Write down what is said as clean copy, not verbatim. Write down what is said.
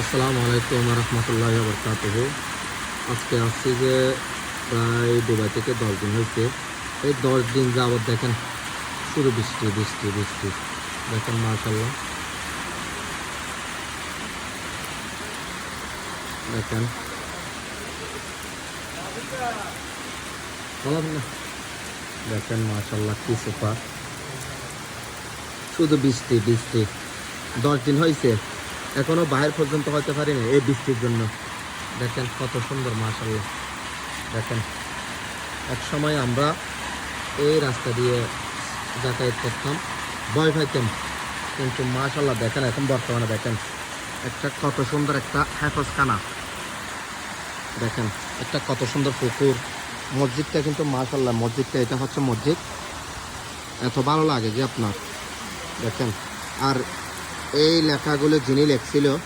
আসসালামু আলাইকুম রহমতুল্লাহ বরকাতুহ। আজকে আসছি যে প্রায় দুবাই থেকে 10 দিন হয়েছে। এই 10 দিন যাবৎ দেখেন শুধু বৃষ্টি বৃষ্টি বৃষ্টি। দেখেন মাশাল্লাহ, দেখেন দেখেন মাশাল্লাহ কি সুপার, শুধু বৃষ্টি বৃষ্টি। 10 দিন হয়েছে, এখনো বাইরে পর্যন্ত হতে পারিনি এই বৃষ্টির জন্য। দেখেন কত সুন্দর মাশাল্লাহ। দেখেন এক সময় আমরা এই রাস্তা দিয়ে যাতায়াত করতাম, ভয় পাইতাম, কিন্তু মাশাল্লাহ দেখেন এখন বর্তমানে দেখেন একটা কত সুন্দর একটা হেফাজখানা। দেখেন একটা কত সুন্দর পুকুর, মসজিদটা কিন্তু মাশাল্লাহ, মসজিদটা এটা হচ্ছে মসজিদ, এত ভালো লাগে যে আপনার। দেখেন আর এই লেখাগুলো যিনি লেখছিল